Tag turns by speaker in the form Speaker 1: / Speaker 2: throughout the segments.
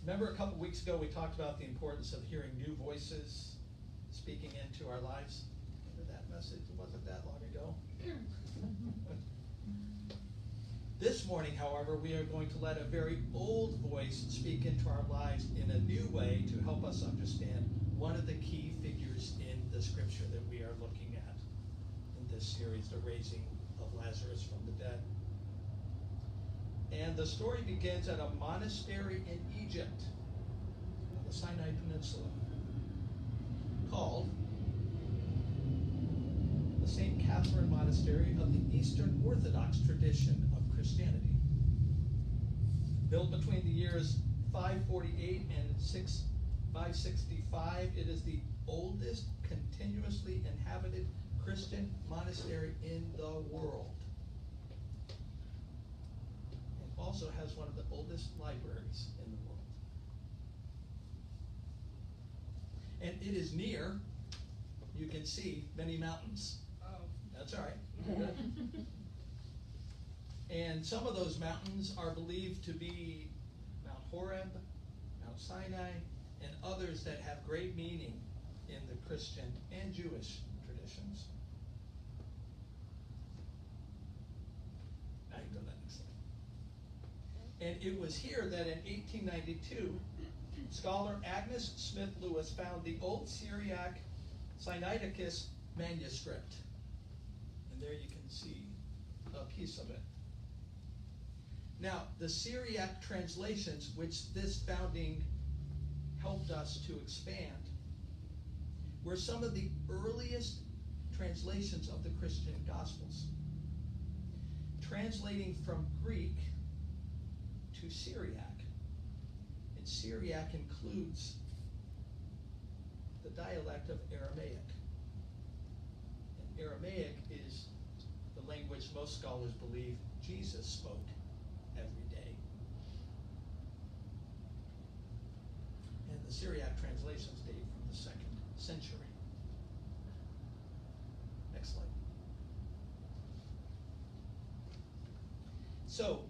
Speaker 1: Remember a couple weeks ago we talked about the importance of hearing new voices speaking into our lives? Remember that message? It wasn't that long ago. This morning, however, we are going to let a very old voice speak into our lives in a new way to help us understand one of the key figures in the scripture that we are looking at in this series, the raising of Lazarus from the dead. And the story begins at a monastery in Egypt, on the Sinai Peninsula, called the St. Catherine Monastery of the Eastern Orthodox tradition of Christianity. Built between the years 548 and 565, it is the oldest continuously inhabited Christian monastery in the world. It also has one of the oldest libraries in the world. And it is near, you can see, many mountains.
Speaker 2: Oh.
Speaker 1: That's all right. And some of those mountains are believed to be Mount Horeb, Mount Sinai, and others that have great meaning in the Christian and Jewish traditions. Now you can go to that next slide. And it was here that in 1892, scholar Agnes Smith Lewis found the old Syriac Sinaiticus manuscript. And there you can see a piece of it. Now, the Syriac translations, which this founding helped us to expand, were some of the earliest translations of the Christian Gospels, translating from Greek to Syriac. And Syriac includes the dialect of Aramaic. And Aramaic is the language most scholars believe Jesus spoke every day. And the Syriac translations date from the 2nd century. Next slide. So,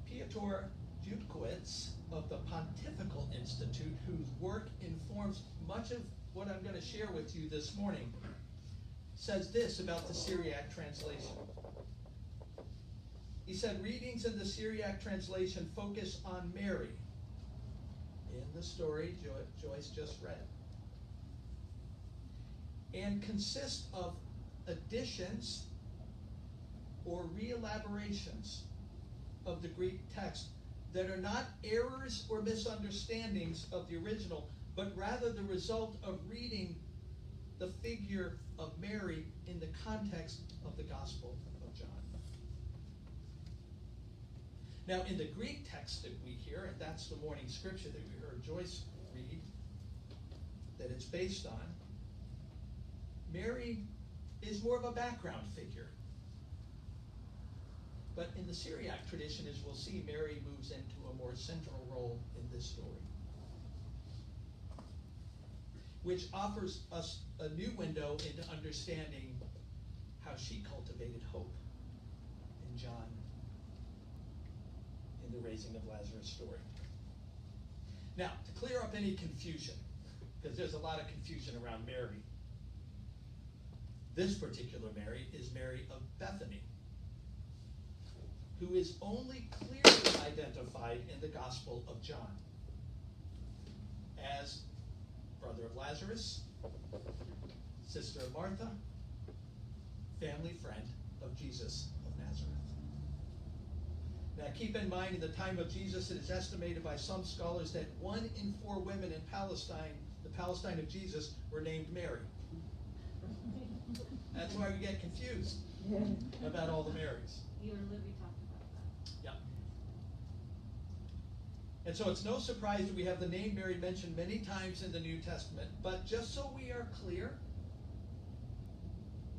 Speaker 1: Piotr Jutkowicz of the Pontifical Institute, whose work informs much of what I'm going to share with you this morning, says this about the Syriac translation. He said, readings in the Syriac translation focus on Mary in the story Joyce just read, and consist of additions or re-elaborations of the Greek text that are not errors or misunderstandings of the original, but rather the result of reading the figure of Mary in the context of the Gospel of John. Now, in the Greek text that we hear, and that's the morning scripture that we heard Joyce read, that it's based on, Mary is more of a background figure. But in the Syriac tradition, as we'll see, Mary moves into a more central role in this story, which offers us a new window into understanding how she cultivated hope in John, in the raising of Lazarus story. Now, to clear up any confusion, because there's a lot of confusion around Mary, this particular Mary is Mary of Bethany, who is only clearly identified in the Gospel of John as brother of Lazarus, sister of Martha, family friend of Jesus of Nazareth. Now keep in mind, in the time of Jesus, it is estimated by some scholars that 1 in 4 women in Palestine, the Palestine of Jesus, were named Mary. That's why we get confused about all the Marys.
Speaker 2: You and Libby talked about that.
Speaker 1: Yeah. And so it's no surprise that we have the name Mary mentioned many times in the New Testament. But just so we are clear,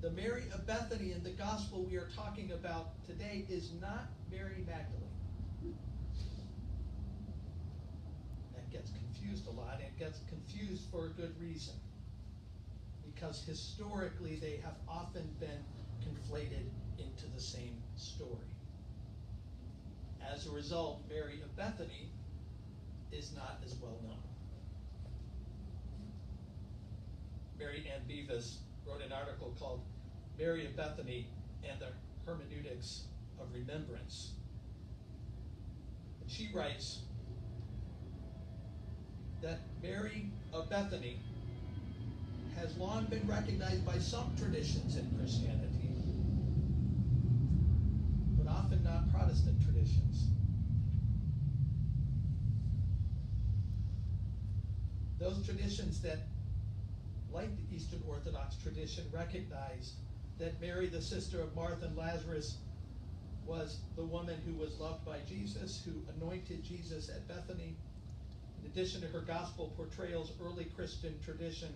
Speaker 1: the Mary of Bethany in the gospel we are talking about today is not Mary Magdalene. That gets confused a lot, and it gets confused for a good reason. Because historically they have often been conflated into the same story. As a result, Mary of Bethany is not as well known. Mary Ann Beavis wrote an article called Mary of Bethany and the Hermeneutics of Remembrance. And she writes that Mary of Bethany has long been recognized by some traditions in Christianity, but often not Protestant traditions. Those traditions that, like the Eastern Orthodox tradition, recognized that Mary, the sister of Martha and Lazarus, was the woman who was loved by Jesus, who anointed Jesus at Bethany. In addition to her gospel portrayals, early Christian tradition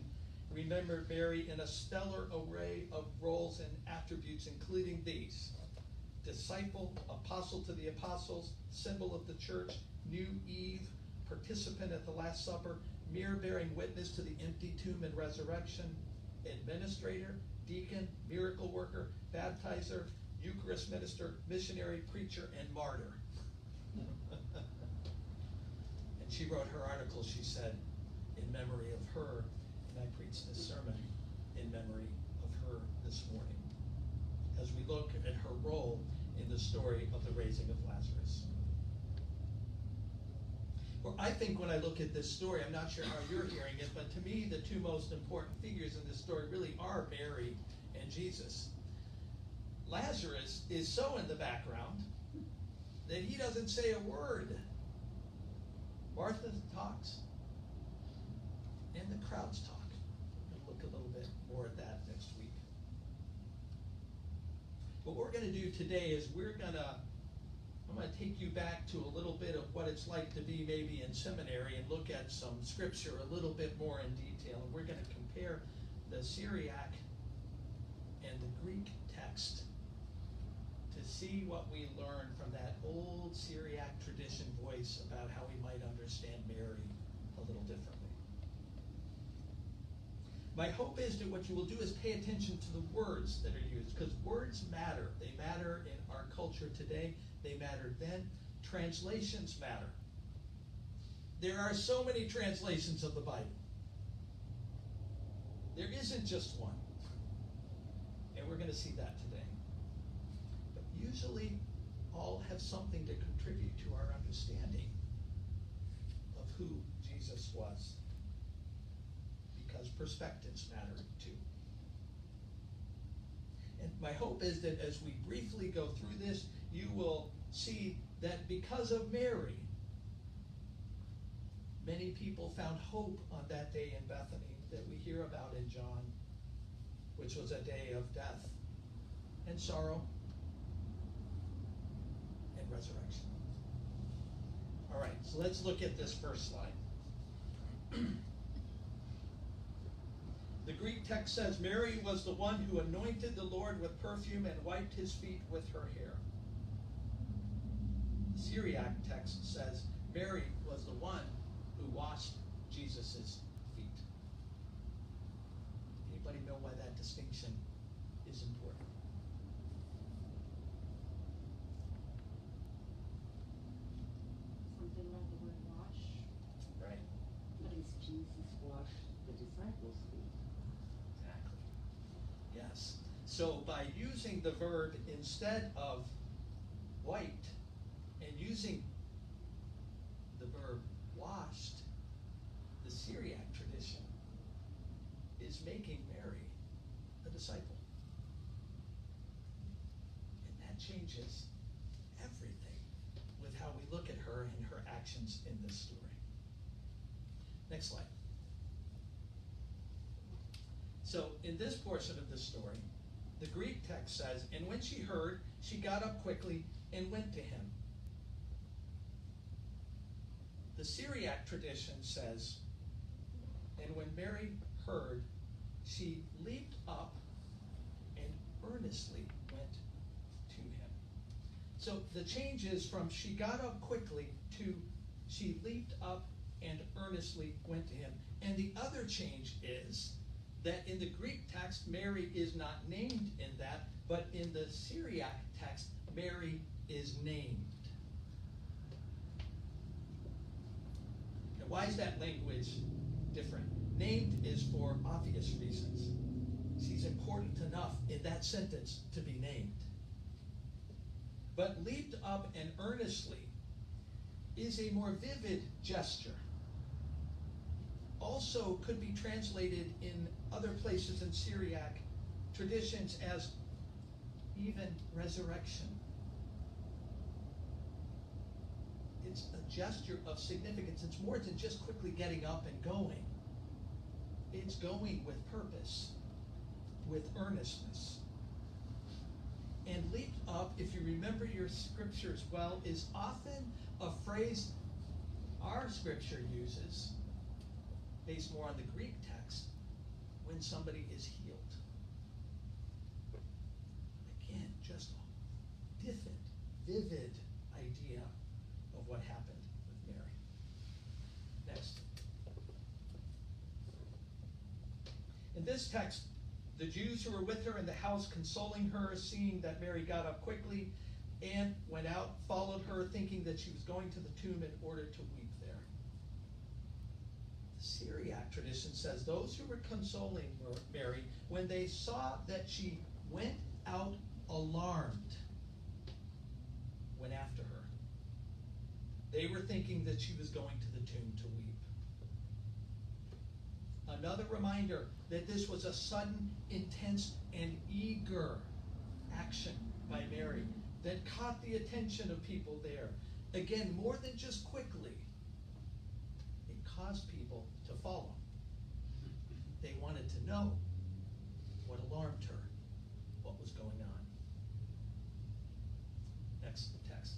Speaker 1: remembered Mary in a stellar array of roles and attributes, including these: disciple, apostle to the apostles, symbol of the church, new Eve, participant at the Last Supper, mirror bearing witness to the empty tomb and resurrection, administrator, deacon, miracle worker, baptizer, Eucharist minister, missionary, preacher, and martyr. And she wrote her article, she said, in memory of her, and I preached this sermon in memory of her this morning, as we look at her role in the story of the raising of Lazarus. Well, I think when I look at this story, I'm not sure how you're hearing it, but to me, the two most important figures in this story really are Mary and Jesus. Lazarus is so in the background that he doesn't say a word. Martha talks, and the crowds talk. We'll look a little bit more at that next week. But what we're going to do today is I'm going to take you back to a little bit of what it's like to be maybe in seminary and look at some scripture a little bit more in detail. And we're going to compare the Syriac and the Greek text to see what we learn from that old Syriac tradition voice about how we might understand Mary a little differently. My hope is that what you will do is pay attention to the words that are used, because words matter. They matter in our culture today. They mattered then. Translations matter. There are so many translations of the Bible. There isn't just one. And we're going to see that today. But usually all have something to contribute to our understanding of who Jesus was, because perspectives matter too. And my hope is that as we briefly go through this, you will see that because of Mary, many people found hope on that day in Bethany that we hear about in John, which was a day of death and sorrow and resurrection. All right, so let's look at this first slide. The Greek text says, Mary was the one who anointed the Lord with perfume and wiped his feet with her hair. The Syriac text says, Mary was the one who washed Jesus' feet. Anybody know why that distinction is important?
Speaker 2: Something about the word wash.
Speaker 1: Right.
Speaker 3: But is Jesus washed the disciples' feet?
Speaker 1: Exactly. Yes. So by using the verb instead of wiped and using the verb washed, the Syriac tradition is making Mary a disciple. And that changes everything with how we look at her and her actions in this story. Next slide. So in this portion of the story, the Greek text says, and when she heard, she got up quickly and went to him. The Syriac tradition says, and when Mary heard, she leaped up and earnestly went to him. So the change is from she got up quickly to she leaped up and earnestly went to him. And the other change is that in the Greek text, Mary is not named in that, but in the Syriac text, Mary is named. Why is that language different? Named is for obvious reasons. She's important enough in that sentence to be named. But leaped up and earnestly is a more vivid gesture. Also could be translated in other places in Syriac traditions as even resurrection. It's a gesture of significance. It's more than just quickly getting up and going. It's going with purpose, with earnestness. And leaped up, if you remember your scriptures well, is often a phrase our scripture uses, based more on the Greek text, when somebody is healed. Again, just a vivid idea of what happened with Mary. Next. In this text, the Jews who were with her in the house, consoling her, seeing that Mary got up quickly and went out, followed her, thinking that she was going to the tomb in order to weep there. The Syriac tradition says those who were consoling Mary, when they saw that she went out alarmed, went after her. They were thinking that she was going to the tomb to weep. Another reminder that this was a sudden, intense, and eager action by Mary that caught the attention of people there. Again, more than just quickly, it caused people to follow. They wanted to know what alarmed her, what was going on. Next text.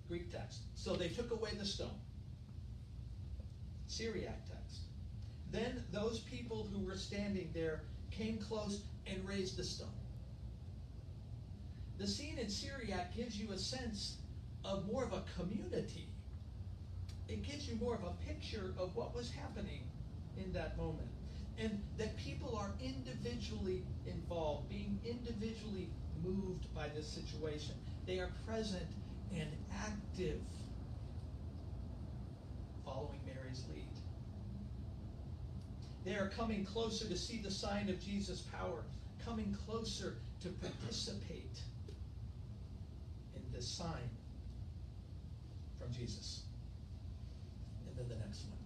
Speaker 1: Greek text. So they took away the stone. Syriac text. Then those people who were standing there came close and raised the stone. The scene in Syriac gives you a sense of more of a community. It gives you more of a picture of what was happening in that moment. And that people are individually involved, being individually moved by this situation. They are present and active, following Mary's lead. They are coming closer to see the sign of Jesus' power, coming closer to participate in this sign from Jesus. And then the next one.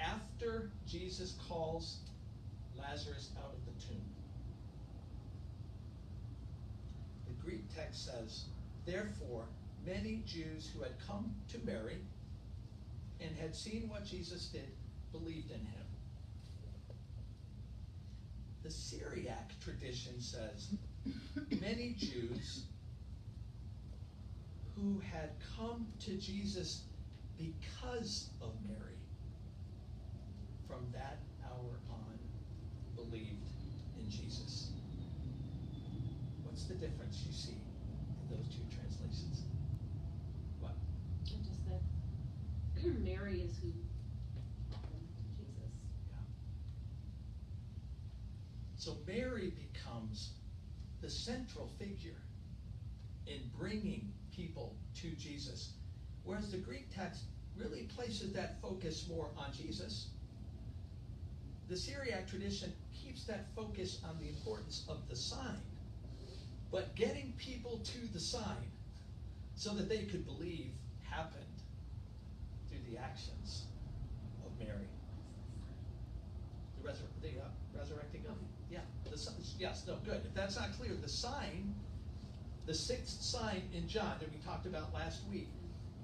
Speaker 1: After Jesus calls Lazarus out of the tomb, the Greek text says, therefore, many Jews who had come to Mary and had seen what Jesus did believed in him. The Syriac tradition says many Jews who had come to Jesus because of Mary, from that hour on, believed in Jesus. What's the difference you see in those two translations? What?
Speaker 2: And just that Mary is who brought them to Jesus.
Speaker 1: Yeah. So Mary becomes the central figure in bringing people to Jesus, whereas the Greek text really places that focus more on Jesus. The Syriac tradition keeps that focus on the importance of the sign, but getting people to the sign so that they could believe happened through the actions of Mary. The resurrecting of, yeah, the sign, yes, no, good. If that's not clear, the sign, the sixth sign in John that we talked about last week,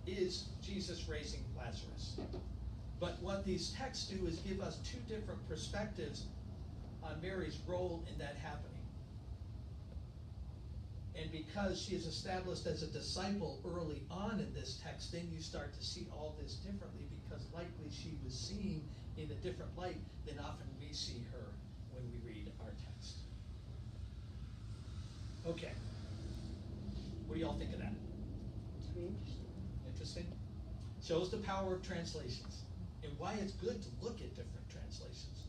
Speaker 1: is Jesus raising Lazarus. But what these texts do is give us two different perspectives on Mary's role in that happening. And because she is established as a disciple early on in this text, then you start to see all this differently, because likely she was seen in a different light than often we see her when we read our text. Okay. What do y'all think of that?
Speaker 3: Very interesting.
Speaker 1: Interesting? Shows the power of translations and why it's good to look at different translations.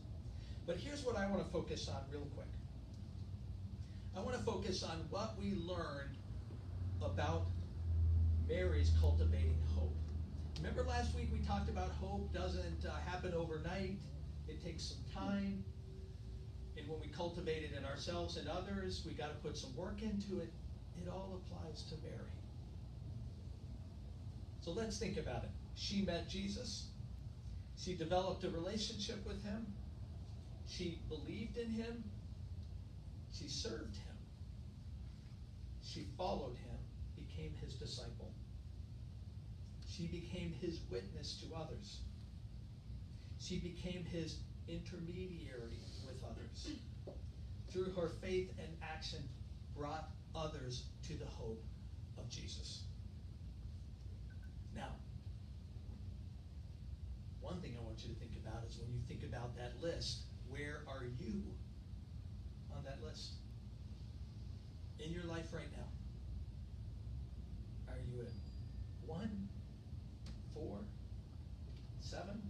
Speaker 1: But here's what I want to focus on real quick. I want to focus on what we learned about Mary's cultivating hope. Remember last week we talked about hope doesn't happen overnight. It takes some time. And when we cultivate it in ourselves and others, we got to put some work into it. It all applies to Mary. So let's think about it. She met Jesus. She developed a relationship with him. She believed in him. She served him. She followed him, became his disciple. She became his witness to others. She became his intermediary with others. Through her faith and action, brought others to the hope of Jesus. Now, one thing I want you to think about is when you think about that list, where are you on that list? In your life right now. Are you at 1, 4, 7?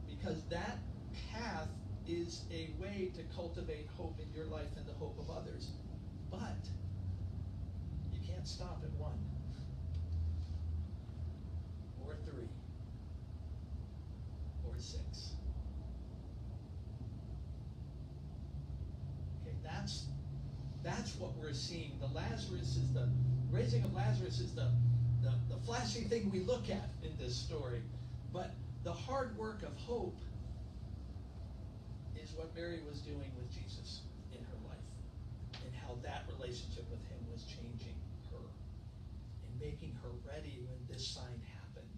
Speaker 1: Because that path is a way to cultivate hope in your life and the hope of others. But you can't stop at 1 or 3 or 6. Okay, that's what we're seeing. The raising of Lazarus is the flashy thing we look at in this story. But the hard work of hope is what Mary was doing with Jesus in her life, and how that relationship with him was changing her and making her ready when this sign happened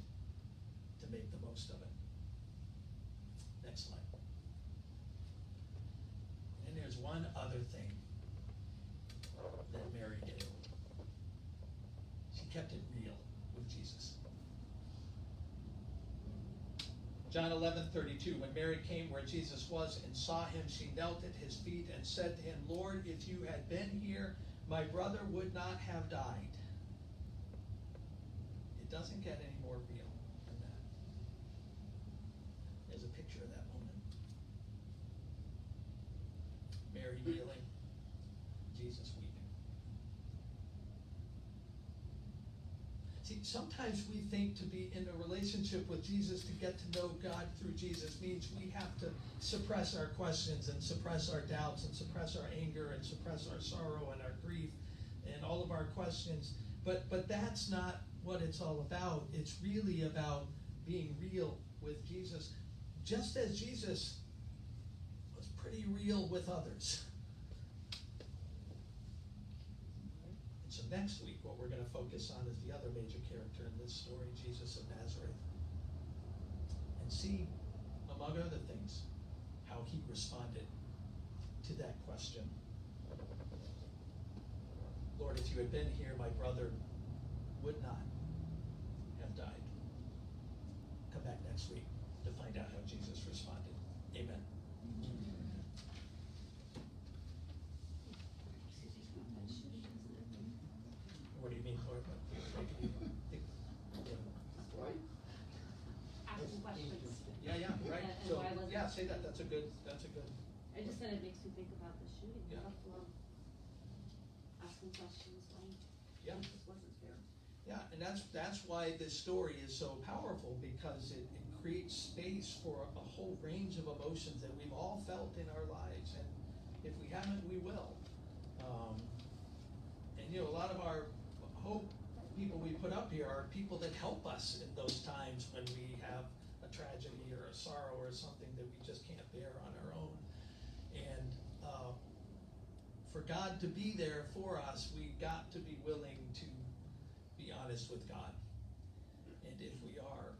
Speaker 1: to make the most of it. Next slide. And there's one other thing that Mary did. She kept it real with Jesus. John 11:32, when Mary came where Jesus was and saw him, she knelt at his feet and said to him, Lord, if you had been here, my brother would not have died. It doesn't get any more real than that. There's a picture of that moment. Mary kneeling, Jesus weeping. See, sometimes we think to be in a relationship with Jesus, to get to know God through Jesus, means we have to suppress our questions and suppress our doubts and suppress our anger and suppress our sorrow and our grief and all of our questions. But that's not what it's all about. It's really about being real with Jesus, just as Jesus was pretty real with others. So next week, what we're going to focus on is the other major character in this story, Jesus of Nazareth. And see, among other things, how he responded to that question. Lord, if you had been here, my brother would not have died. Come back next week to find out how Jesus responded. Amen. What do you mean, Lord?
Speaker 2: Asking questions.
Speaker 1: Yeah, right.
Speaker 2: And
Speaker 1: So,
Speaker 2: why wasn't
Speaker 1: yeah,
Speaker 2: it
Speaker 1: say that.
Speaker 2: shooting?
Speaker 1: That's a good.
Speaker 2: I just said it makes me think about the shooting.
Speaker 1: Yeah.
Speaker 2: Buffalo. Asking questions why
Speaker 1: Yeah.
Speaker 2: Jesus wasn't there.
Speaker 1: Yeah, and that's why this story is so powerful, because it creates space for a whole range of emotions that we've all felt in our lives, and if we haven't, we will. And a lot of our hope people we put up here are people that help us in those times when we have a tragedy or a sorrow or something that we just can't bear on our own. And for God to be there for us, we got to be willing to be honest with God. And if we are,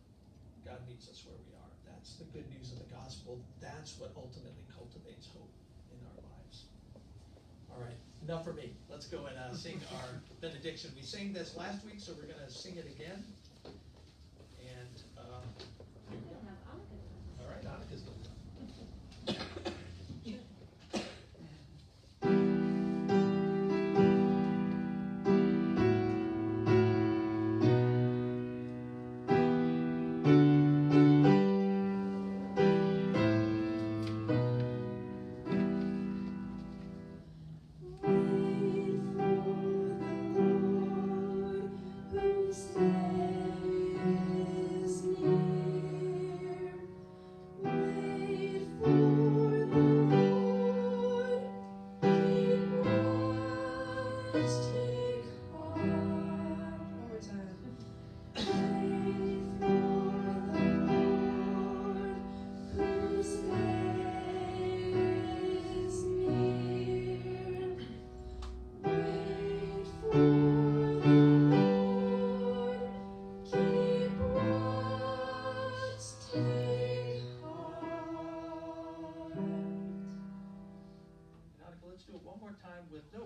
Speaker 1: God meets us where we are. That's the good news of the gospel. That's what ultimately cultivates hope in our lives. All right, enough for me. Let's go and sing our benediction. We sang this last week, so we're going to sing it again. And here we go. All right, Annika's going to go.
Speaker 4: Way
Speaker 1: hard time with, no,